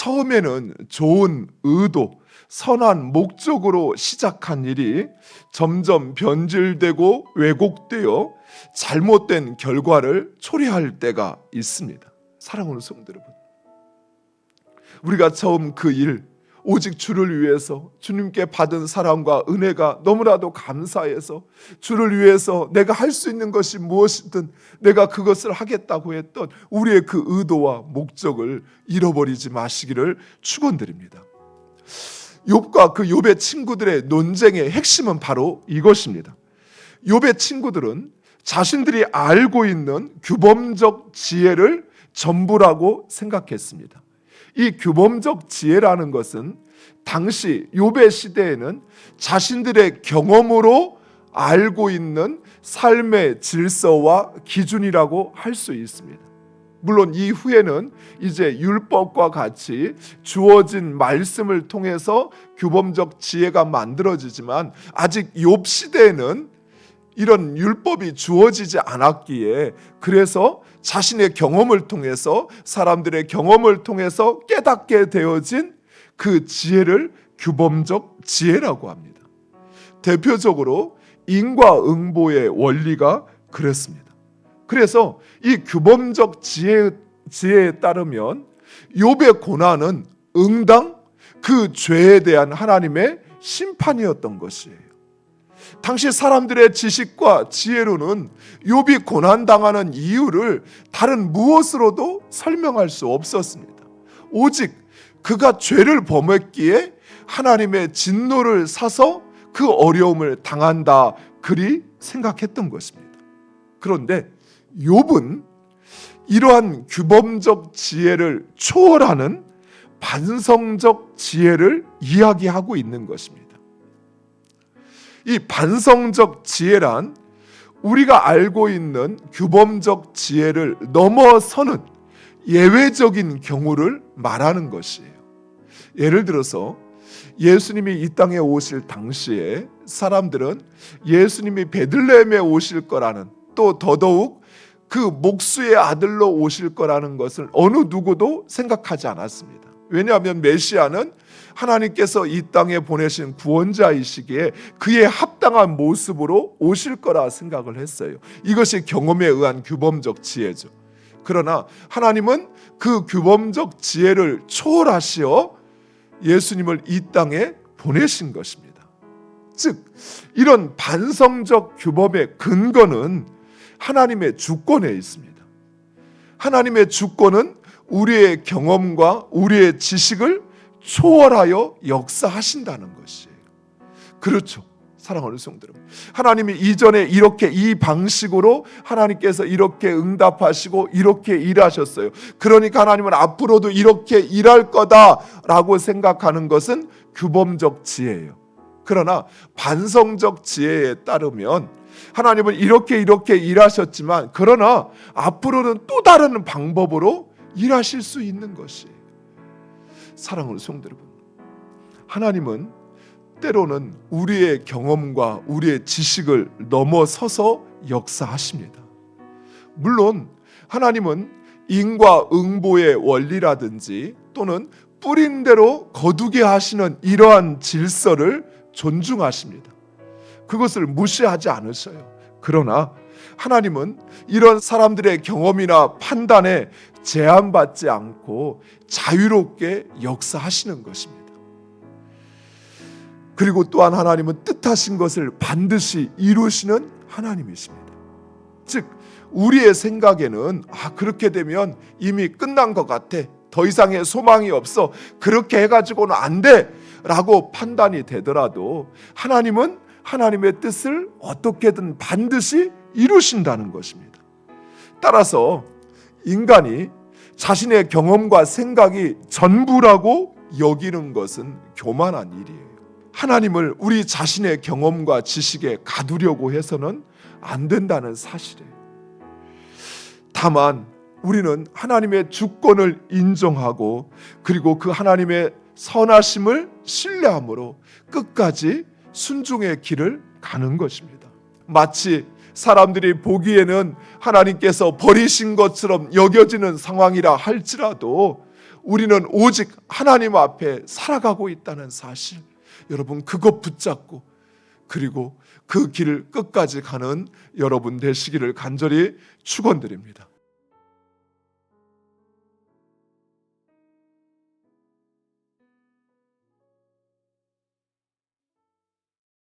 처음에는 좋은 의도, 선한 목적으로 시작한 일이 점점 변질되고 왜곡되어 잘못된 결과를 초래할 때가 있습니다. 사랑하는 성도 여러분, 우리가 처음 그 일, 오직 주를 위해서 주님께 받은 사랑과 은혜가 너무나도 감사해서 주를 위해서 내가 할 수 있는 것이 무엇이든 내가 그것을 하겠다고 했던 우리의 그 의도와 목적을 잃어버리지 마시기를 축원드립니다. 욥과 그 욥의 친구들의 논쟁의 핵심은 바로 이것입니다. 욥의 친구들은 자신들이 알고 있는 규범적 지혜를 전부라고 생각했습니다. 이 규범적 지혜라는 것은 당시 욥의 시대에는 자신들의 경험으로 알고 있는 삶의 질서와 기준이라고 할 수 있습니다. 물론 이후에는 이제 율법과 같이 주어진 말씀을 통해서 규범적 지혜가 만들어지지만 아직 욥 시대에는 이런 율법이 주어지지 않았기에 그래서 자신의 경험을 통해서 사람들의 경험을 통해서 깨닫게 되어진 그 지혜를 규범적 지혜라고 합니다. 대표적으로 인과응보의 원리가 그렇습니다. 그래서 이 규범적 지혜에 따르면 욥의 고난은 응당 그 죄에 대한 하나님의 심판이었던 것이에요. 당시 사람들의 지식과 지혜로는 욥이 고난당하는 이유를 다른 무엇으로도 설명할 수 없었습니다. 오직 그가 죄를 범했기에 하나님의 진노를 사서 그 어려움을 당한다 그리 생각했던 것입니다. 그런데 욥은 이러한 규범적 지혜를 초월하는 반성적 지혜를 이야기하고 있는 것입니다. 이 반성적 지혜란 우리가 알고 있는 규범적 지혜를 넘어서는 예외적인 경우를 말하는 것이에요. 예를 들어서 예수님이 이 땅에 오실 당시에 사람들은 예수님이 베들레헴에 오실 거라는, 또 더더욱 그 목수의 아들로 오실 거라는 것을 어느 누구도 생각하지 않았습니다. 왜냐하면 메시아는 하나님께서 이 땅에 보내신 구원자이시기에 그의 합당한 모습으로 오실 거라 생각을 했어요. 이것이 경험에 의한 규범적 지혜죠. 그러나 하나님은 그 규범적 지혜를 초월하시어 예수님을 이 땅에 보내신 것입니다. 즉 이런 반성적 규범의 근거는 하나님의 주권에 있습니다. 하나님의 주권은 우리의 경험과 우리의 지식을 초월하여 역사하신다는 것이에요. 그렇죠. 사랑하는 성도 여러분, 하나님이 이전에 이렇게 이 방식으로 하나님께서 이렇게 응답하시고 이렇게 일하셨어요. 그러니까 하나님은 앞으로도 이렇게 일할 거다라고 생각하는 것은 규범적 지혜예요. 그러나 반성적 지혜에 따르면 하나님은 이렇게 일하셨지만 그러나 앞으로는 또 다른 방법으로 일하실 수 있는 것이에요. 사랑하는 성도 여러분, 하나님은 때로는 우리의 경험과 우리의 지식을 넘어서서 역사하십니다. 물론 하나님은 인과응보의 원리라든지 또는 뿌린 대로 거두게 하시는 이러한 질서를 존중하십니다. 그것을 무시하지 않으셔요. 그러나 하나님은 이런 사람들의 경험이나 판단에 제한받지 않고 자유롭게 역사하시는 것입니다. 그리고 또한 하나님은 뜻하신 것을 반드시 이루시는 하나님이십니다. 즉 우리의 생각에는 그렇게 되면 이미 끝난 것 같아, 더 이상의 소망이 없어, 그렇게 해가지고는 안 돼 라고 판단이 되더라도 하나님은 하나님의 뜻을 어떻게든 반드시 이루신다는 것입니다. 따라서 인간이 자신의 경험과 생각이 전부라고 여기는 것은 교만한 일이에요. 하나님을 우리 자신의 경험과 지식에 가두려고 해서는 안 된다는 사실이에요. 다만 우리는 하나님의 주권을 인정하고 그리고 그 하나님의 선하심을 신뢰함으로 끝까지 순종의 길을 가는 것입니다. 마치 사람들이 보기에는 하나님께서 버리신 것처럼 여겨지는 상황이라 할지라도 우리는 오직 하나님 앞에 살아가고 있다는 사실, 여러분 그것 붙잡고 그리고 그 길을 끝까지 가는 여러분 되시기를 간절히 축원드립니다.